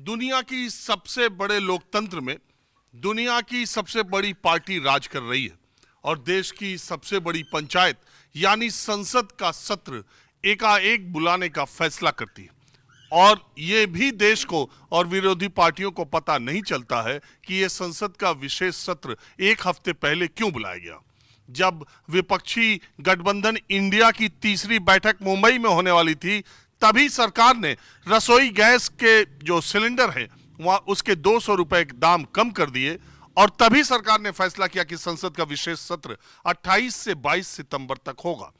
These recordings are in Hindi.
दुनिया की सबसे बड़े लोकतंत्र में दुनिया की सबसे बड़ी पार्टी राज कर रही है और देश की सबसे बड़ी पंचायत यानी संसद का सत्र एकाएक बुलाने का फैसला करती है। और ये भी देश को और विरोधी पार्टियों को पता नहीं चलता है कि ये संसद का विशेष सत्र एक हफ्ते पहले क्यों बुलाया गया। जब विपक्षी गठबंधन इंडिया की तीसरी बैठक मुंबई में होने वाली थी, तभी सरकार ने रसोई गैस के जो सिलेंडर है वहां उसके 200 रुपए दाम कम कर दिए और तभी सरकार ने फैसला किया कि संसद का विशेष सत्र 28 से 22 सितंबर तक होगा।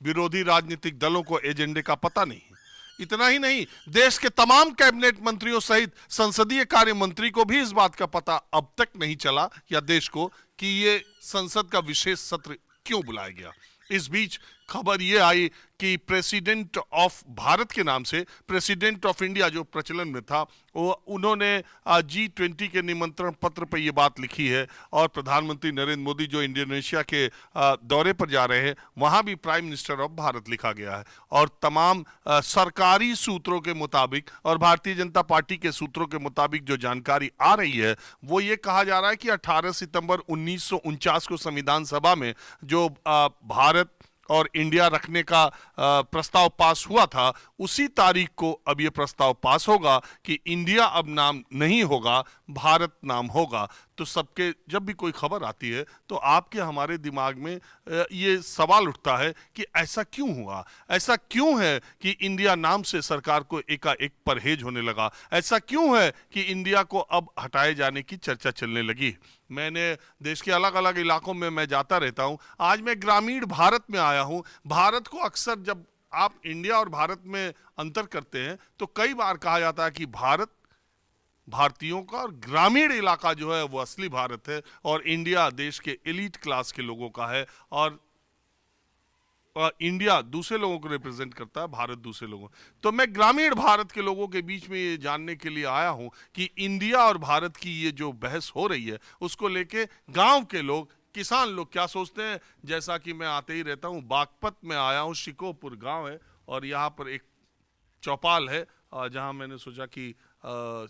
विरोधी राजनीतिक दलों को एजेंडे का पता नहीं है। इतना ही नहीं, देश के तमाम कैबिनेट मंत्रियों सहित संसदीय कार्य मंत्री को भी इस बात का पता अब तक नहीं चला या देश को कि ये संसद का विशेष सत्र क्यों बुलाया गया। इस बीच खबर ये आई कि प्रेसिडेंट ऑफ भारत के नाम से प्रेसिडेंट ऑफ इंडिया जो प्रचलन में था, वो उन्होंने G20 के निमंत्रण पत्र पर यह बात लिखी है और प्रधानमंत्री नरेंद्र मोदी जो इंडोनेशिया के दौरे पर जा रहे हैं वहां भी प्राइम मिनिस्टर ऑफ भारत लिखा गया है। और तमाम सरकारी सूत्रों के मुताबिक और भारतीय जनता पार्टी के सूत्रों के मुताबिक जो जानकारी आ रही है वो ये कहा जा रहा है कि 18 सितंबर 1949 को संविधान सभा में जो भारत और इंडिया रखने का प्रस्ताव पास हुआ था, उसी तारीख को अब यह प्रस्ताव पास होगा कि इंडिया अब नाम नहीं होगा, भारत नाम होगा। तो सबके जब भी कोई खबर आती है तो आपके हमारे दिमाग में ये सवाल उठता है कि ऐसा क्यों हुआ, ऐसा क्यों है कि इंडिया नाम से सरकार को एकाएक परहेज होने लगा, ऐसा क्यों है कि इंडिया को अब हटाए जाने की चर्चा चलने लगी। मैंने देश के अलग अलग इलाकों में मैं जाता रहता हूं। आज मैं ग्रामीण भारत में आया हूं। भारत को अक्सर जब आप इंडिया और भारत में अंतर करते हैं तो कई बार कहा जाता है कि भारत भारतीयों का और ग्रामीण इलाका जो है वो असली भारत है और इंडिया देश के एलीट क्लास के लोगों का है और इंडिया दूसरे लोगों को रिप्रेजेंट करता है, भारत दूसरे लोगों। तो मैं ग्रामीण भारत के लोगों के बीच में ये जानने के लिए आया हूं कि इंडिया और भारत की ये जो बहस हो रही है उसको लेके गांव के लोग, किसान लोग क्या सोचते हैं। जैसा कि मैं आते ही रहता हूं, बागपत में आया हूं, शिकोपुर गांव है और यहाँ पर एक चौपाल है जहां मैंने सोचा कि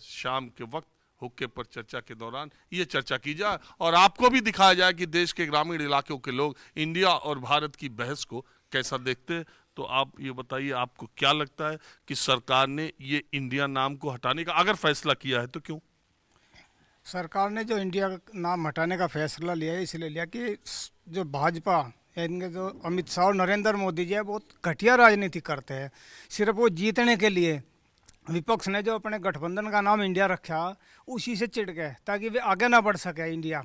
शाम के वक्त हुक्के पर चर्चा के दौरान ये चर्चा की जाए और आपको भी दिखाया जाए कि देश के ग्रामीण इलाकों के लोग इंडिया और भारत की बहस को कैसा देखते हैं। तो आप ये बताइए, आपको क्या लगता है कि सरकार ने ये इंडिया नाम को हटाने का अगर फैसला किया है तो क्यों? सरकार ने जो इंडिया का नाम हटाने का फैसला लिया है इसलिए लिया कि जो भाजपा इनके जो अमित शाह और नरेंद्र मोदी जी है बहुत घटिया राजनीति करते हैं। सिर्फ वो जीतने के लिए विपक्ष ने जो अपने गठबंधन का नाम इंडिया रखा उसी से चिढ़ गए ताकि वे आगे ना बढ़ सके। इंडिया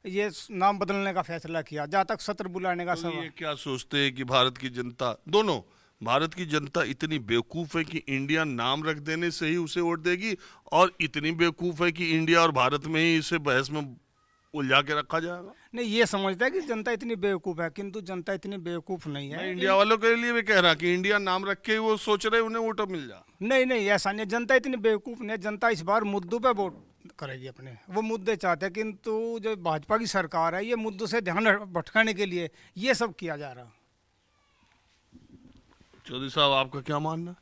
ये नाम बदलने का फैसला किया। जहाँ तक सत्र बुलाने का सवाल, ये क्या सोचते हैं कि भारत की जनता, दोनों भारत की जनता इतनी बेवकूफ है कि इंडिया नाम रख देने से ही उसे वोट देगी और इतनी बेवकूफ है कि इंडिया और भारत में ही इसे बहस में उलझा के रखा जाएगा? नहीं, ये समझता है कि जनता इतनी बेवकूफ़ है, किंतु जनता इतनी बेवकूफ़ नहीं है। इंडिया वालों के लिए भी कह रहा कि इंडिया नाम रख के वो सोच रहे उन्हें वोट मिल जा। नहीं नहीं, ऐसा नहीं, जनता इतनी बेवकूफ़ नहीं है। जनता इस बार मुद्दों पे वोट करेगी अपने, वो मुद्दे चाहते हैं। किंतु जो भाजपा की सरकार है ये मुद्दों से ध्यान भटकाने के लिए ये सब किया जा रहा। चौधरी साहब, आपका क्या मानना?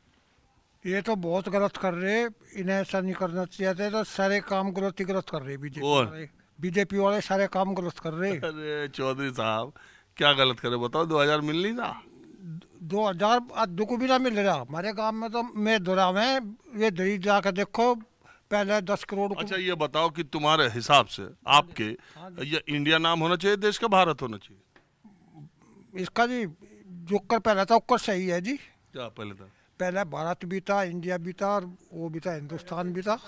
ये तो बहुत गलत कर रहे, इन्हें ऐसा नहीं करना चाहिए था। तो सारे काम गलत ही गलत कर रहे बीजेपी वाले सारे काम गलत कर रहे। अरे चौधरी साहब, क्या गलत करे बताओ? 2000 मिल नहीं था? 2000 आज दो को भी ना मिल रहा हमारे गांव में। तो मैं दोहरा में ये दही जाकर देखो, पहले 10 करोड़। अच्छा ये बताओ कि तुम्हारे हिसाब से आपके ये इंडिया नाम होना चाहिए, देश का भारत होना चाहिए? इसका जी जो कर पहला था वो सही है जी। क्या पहले था? पहले भारत भी था, इंडिया भी था और वो भी था, हिंदुस्तान भी था।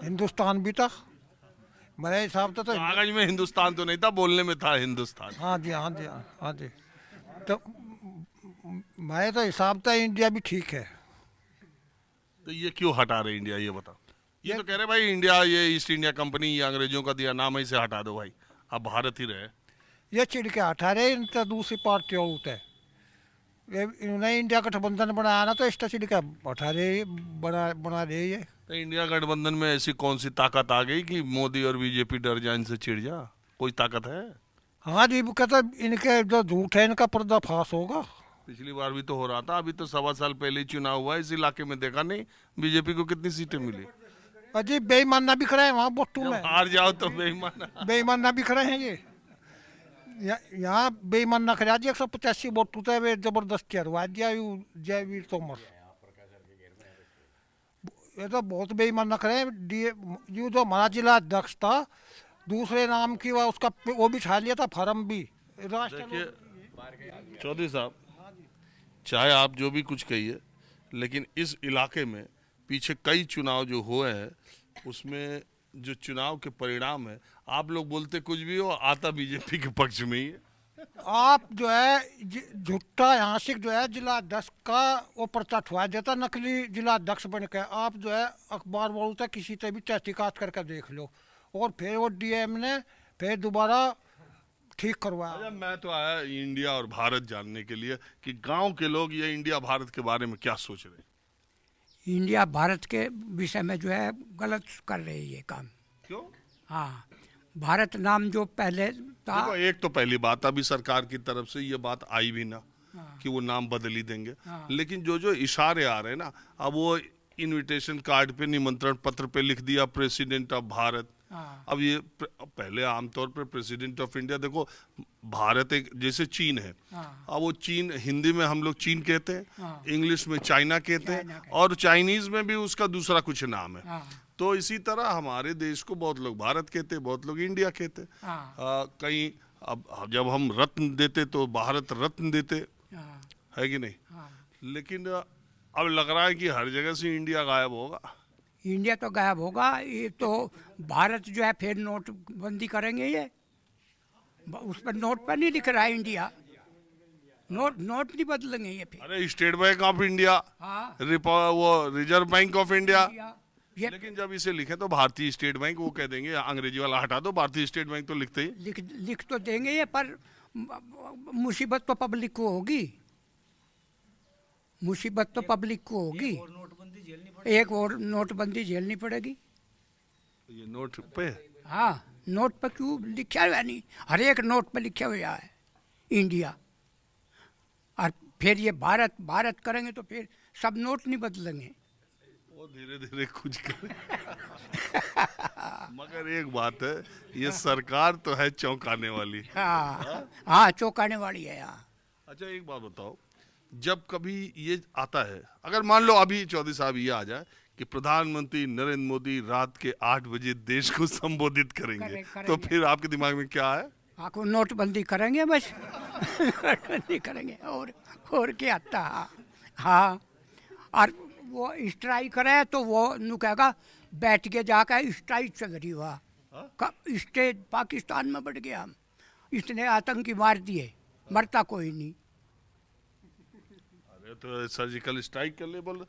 हिंदुस्तान भी था मेरे हिसाब से। तो कागज में हिंदुस्तान तो नहीं था, बोलने में था हिंदुस्तान। हाँ जी, हाँ जी, हाँ जी। तो मैं तो हिसाब था इंडिया भी ठीक है। तो ये क्यों हटा रहे इंडिया, ये बताओ? ये तो कह रहे भाई इंडिया ये ईस्ट इंडिया कंपनी ये अंग्रेजों का दिया नाम है, इसे हटा दो भाई, अब भारत ही रहे। ये चिड़ के हटा रहे, इनका दूसरी पार्टी और होता है। इन्होंने इंडिया गठबंधन बनाया ना, तो इस चिड़ के हटा रहे, बना रहे ये। तो इंडिया गठबंधन में ऐसी कौन सी ताकत आ गई कि मोदी और बीजेपी डर जाए, इनसे चिढ़ जा? कोई ताकत है? हाँ जी, कहता इनके जो झूठ है इनका पर्दाफाश होगा। पिछली बार भी तो हो रहा था, अभी तो 1.25 साल पहले ही चुनाव हुआ, इस इलाके में देखा नहीं बीजेपी को कितनी सीटें मिली? अजी बेईमाना भी खड़े हैं वहाँ बोटू जब में, हार जाओ तो बेईमान। बेईमाना भी खड़े हैं ये। यहाँ बेईमाना खड़ा जी 185 वोट थे वे जबरदस्ती हरवा दिया यू जयवीर तोमर। ये तो बहुत बेईमाना खड़े हैं। यू जो हमारा जिला अध्यक्ष था दूसरे नाम की उसका वो भी छा लिया था फॉर्म भी। देखिए चौधरी साहब, चाहे आप जो भी कुछ कहिए, लेकिन इस इलाके में पीछे कई चुनाव जो हुए हैं उसमें जो चुनाव के परिणाम है, आप लोग बोलते कुछ भी हो, आता बीजेपी के पक्ष में ही है। आप जो है झूठा यहाँ से जो है जिला अध्यक्ष का वो पर्चा ठुआ देता नकली जिला अध्यक्ष बन के। आप जो है अखबार बोलता किसी से भी तहकीकात करके देख लो। और फिर वो डीएम ने फिर दोबारा ठीक करवाया। अच्छा, मैं तो आया इंडिया और भारत जानने के लिए कि गांव के लोग ये इंडिया भारत के बारे में क्या सोच रहे हैं। इंडिया भारत के विषय में जो है गलत कर रहे हैं ये काम। क्यों? हाँ, भारत नाम जो पहले था। देखो, एक तो पहली बात, अभी सरकार की तरफ से ये बात आई भी ना कि वो नाम बदल ही देंगे। लेकिन जो जो इशारे आ रहे हैं ना, अब वो इनविटेशन कार्ड पे, निमंत्रण पत्र पे लिख दिया प्रेसिडेंट ऑफ भारत। अब ये पहले आमतौर पर प्रेसिडेंट ऑफ इंडिया, देखो भारत एक जैसे चीन है, अब वो चीन हिंदी में हम लोग चीन कहते हैं, इंग्लिश में चाइना कहते हैं, और चाइनीज में भी उसका दूसरा कुछ नाम है। तो इसी तरह हमारे देश को बहुत लोग भारत कहते हैं, बहुत लोग इंडिया कहते हैं। कहीं अब जब हम रत्न देते तो भारत रत्न देते, है कि नहीं? लेकिन अब लग रहा है कि हर जगह से इंडिया गायब होगा। इंडिया तो गायब होगा। ये तो भारत जो है फिर नोटबंदी करेंगे ये। उस पर नोट पर नहीं लिख रहा है इंडिया। नोट नहीं बदलेंगे ये फिर। अरे स्टेट बैंक ऑफ इंडिया, हाँ। वो रिजर्व बैंक ऑफ इंडिया। ये लेकिन जब इसे लिखे तो भारतीय स्टेट बैंक, वो कह देंगे अंग्रेजी वाला हटा दो, भारतीय स्टेट बैंक तो लिखते ही। लिख तो देंगे ये, पर मुसीबत तो पब्लिक को होगी। मुसीबत तो पब्लिक को होगी। एक और नोटबंदी झेलनी पड़ेगी। ये नोट पे, हाँ, नोट पर क्यों लिखा हुआ नहीं? हर एक नोट पर लिखा हुआ है इंडिया। और फिर ये भारत भारत करेंगे तो फिर सब नोट नहीं बदलेंगे। वो धीरे धीरे कुछ करे। मगर एक बात है, ये सरकार तो है चौंकाने वाली। हाँ, चौंकाने वाली है यहाँ। अच्छा, एक बात बताओ, जब कभी ये आता है, अगर मान लो अभी चौधरी साहब ये आ जाए कि प्रधानमंत्री नरेंद्र मोदी रात के 8 बजे देश को संबोधित करेंगे, तो फिर आपके दिमाग में क्या है? आपको नोटबंदी करेंगे बस। नोटबंदी करेंगे और क्या आता। हाँ, और वो स्ट्राइक करे तो वो नु कहेगा बैठ के जाकर स्ट्राइक चल रही हुआ स्टेट पाकिस्तान में बढ़ गया, इसने आतंकी मार दिए, मरता कोई नहीं। अरे तो सर्जिकल स्ट्राइक कर ले, बोल